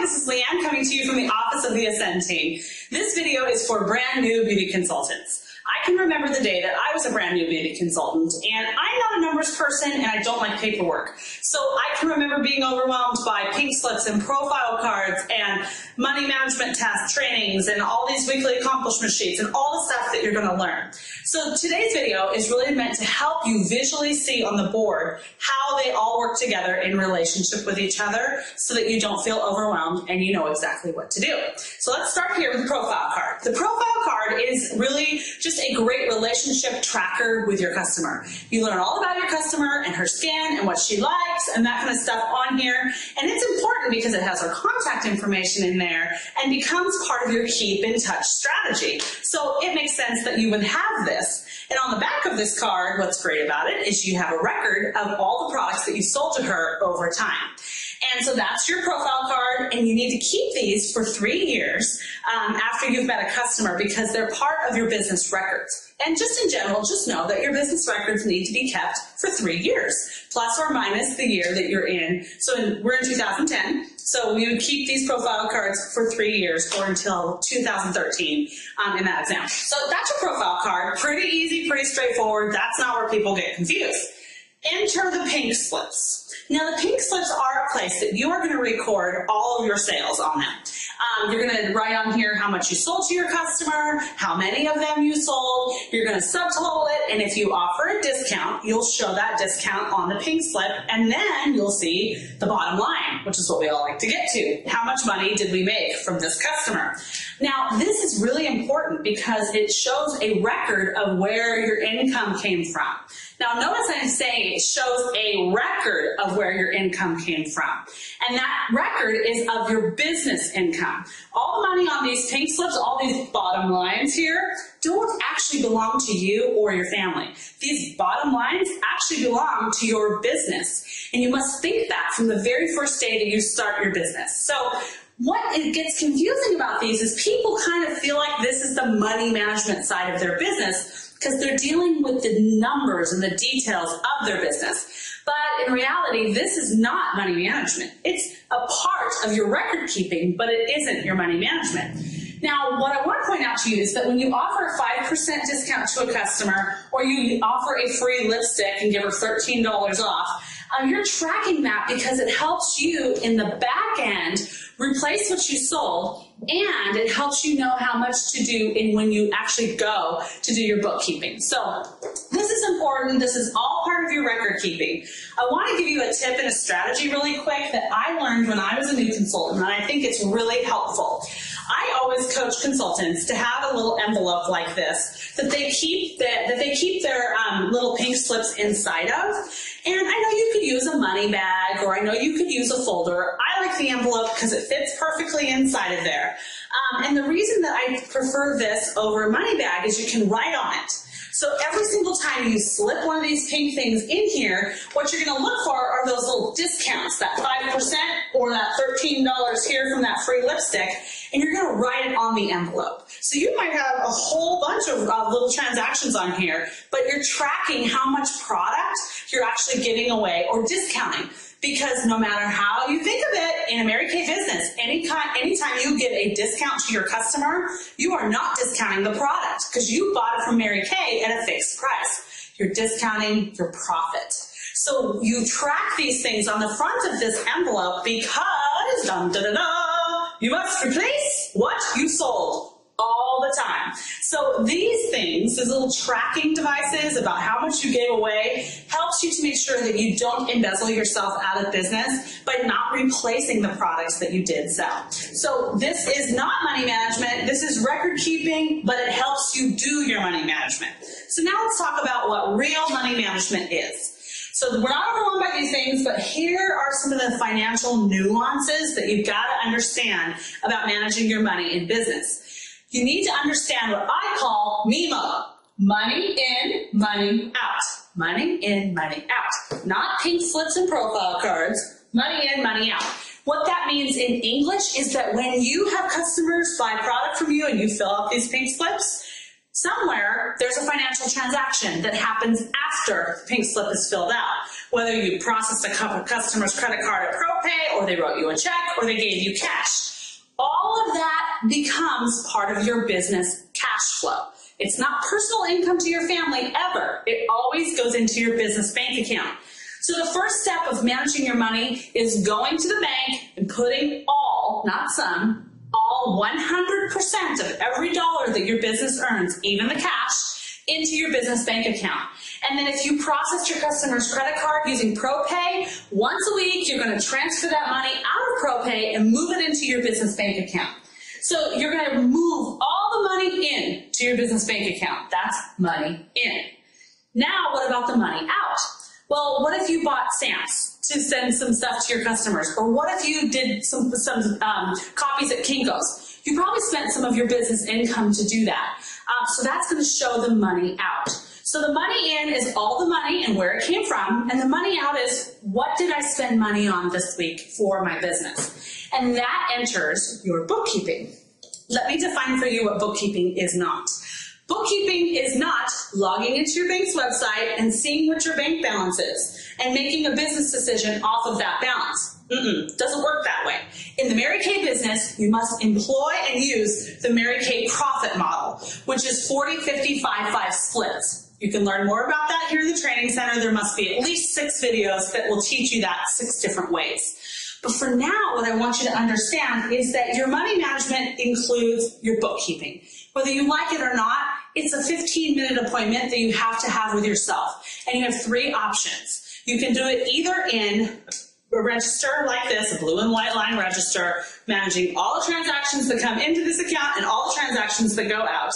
this is Leanne coming to you from the office of the Ascend team. This video is for brand new beauty consultants. I can remember the day that I was a brand new beauty consultant, and I'm not a numbers person and I don't like paperwork. So I can remember being overwhelmed by pink slips and profile cards and money management task trainings and all these weekly accomplishment sheets and all the stuff that you're going to learn. So today's video is really meant to help you visually see on the board how they all work together in relationship with each other so that you don't feel overwhelmed and you know exactly what to do. So let's start here with the profile card. The profile card is really just a great relationship tracker with your customer. You learn all about your customer and her skin and what she likes and that kind of stuff on here. And it's important because it has her contact information in there and becomes part of your keep in touch strategy. So it makes sense that you would have this. And on the back of this card, what's great about it is you have a record of all the products that you sold to her over time. And so that's your profile card, and you need to keep these for 3 years after you've met a customer because they're part of your business records. And just in general, just know that your business records need to be kept for 3 years, plus or minus the year that you're in. So we're in 2010, so we would keep these profile cards for 3 years or until 2013 in that example. So that's your profile card. Pretty easy, pretty straightforward. That's not where people get confused. Enter the pink slips. Now the pink slips are a place that you are going to record all of your sales on them. You're going to write on here how much you sold to your customer, how many of them you sold. You're going to subtotal it, and if you offer a discount, you'll show that discount on the pink slip, and then you'll see the bottom line, which is what we all like to get to. How much money did we make from this customer? Now, this is really important because it shows a record of where your income came from. Now, notice I'm saying it shows a record of where your income came from. And that record is of your business income. All the money on these pink slips, all these bottom lines here, don't actually belong to you or your family. These bottom lines actually belong to your business. And you must think that from the very first day that you start your business. So what it gets confusing about these is people kind of feel like this is the money management side of their business because they're dealing with the numbers and the details of their business. But in reality, this is not money management. It's a part of your record keeping, but it isn't your money management. Now, what I want to point out to you is that when you offer a 5% discount to a customer or you offer a free lipstick and give her $13 off, you're tracking that because it helps you in the back end replace what you sold, and it helps you know how much to do in when you actually go to do your bookkeeping. So this is important. This is all part of your record keeping. I want to give you a tip and a strategy really quick that I learned when I was a new consultant, and I think it's really helpful. I always coach consultants to have a little envelope like this that they keep their little pink slips inside of. And I know you could use a money bag, or I know you could use a folder. I like the envelope because it fits perfectly inside of there. And the reason that I prefer this over a money bag is you can write on it. So every single time you slip one of these pink things in here, what you're going to look for are those little discounts, that 5% or that $13 here from that free lipstick, and you're going to write it on the envelope. So you might have a whole bunch of little transactions on here, but you're tracking how much product you're actually giving away or discounting. Because no matter how you think of it, in a Mary Kay business, anytime you give a discount to your customer, you are not discounting the product because you bought it from Mary Kay at a fixed price. You're discounting your profit. So you track these things on the front of this envelope because, you must replace what you sold all the time. So these things, these little tracking devices about how much you gave away, helps you to make sure that you don't embezzle yourself out of business by not replacing the products that you did sell. So this is not money management, this is record keeping, but it helps you do your money management. So now let's talk about what real money management is. So we're not overwhelmed by these things, but here are some of the financial nuances that you've got to understand about managing your money in business. You need to understand what I call MIMO, money in, money out. Money in, money out. Not pink slips and profile cards, money in, money out. What that means in English is that when you have customers buy product from you and you fill out these pink slips, Somewhere, there's a financial transaction that happens after the pink slip is filled out. Whether you processed a customer's credit card at ProPay, or they wrote you a check, or they gave you cash. All of that becomes part of your business cash flow. It's not personal income to your family ever. It always goes into your business bank account. So the first step of managing your money is going to the bank and putting all, not some, all 100% of every dollar that your business earns, even the cash, into your business bank account. And then if you process your customer's credit card using ProPay, once a week you're going to transfer that money out of ProPay and move it into your business bank account. So you're going to move all the money in to your business bank account. That's money in. Now what about the money out? Well, what if you bought stamps to send some stuff to your customers? Or what if you did some copies at Kinko's? You probably spent some of your business income to do that. So that's going to show the money out. So the money in is all the money and where it came from, and the money out is what did I spend money on this week for my business? And that enters your bookkeeping. Let me define for you what bookkeeping is not. Bookkeeping is not logging into your bank's website and seeing what your bank balance is and making a business decision off of that balance. Doesn't work that way. In the Mary Kay business, you must employ and use the Mary Kay profit model, which is 40-50-5-5 splits. You can learn more about that here in the training center. There must be at least 6 videos that will teach you that 6 different ways. But for now, what I want you to understand is that your money management includes your bookkeeping. Whether you like it or not, it's a 15-minute appointment that you have to have with yourself. And you have 3 options. You can do it either in a register like this, a blue and white line register, managing all the transactions that come into this account and all the transactions that go out.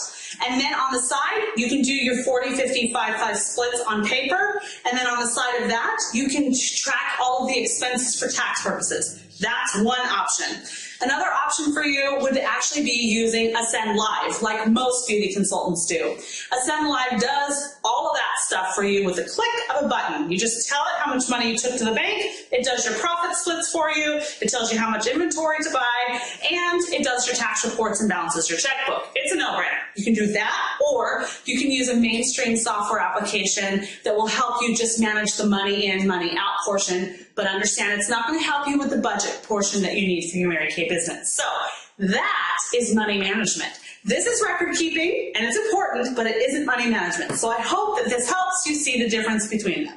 And then on the side, you can do your 40-50-5-5 splits on paper. And then on the side of that, you can track all of the expenses for tax purposes. That's one option. Another option for you would actually be using Ascend Live, like most beauty consultants do. Ascend Live does all of that stuff for you with a click of a button. You just tell it how much money you took to the bank, it does your profit splits for you, it tells you how much inventory to buy, and it does your tax reports and balances your checkbook. It's a no-brainer. You can do that, or you can use a mainstream software application that will help you just manage the money in, money out portion, but understand it's not going to help you with the budget portion that you need for your Mary Kay business. So that is money management. This is record keeping, and it's important, but it isn't money management. So I hope that this helps you see the difference between them.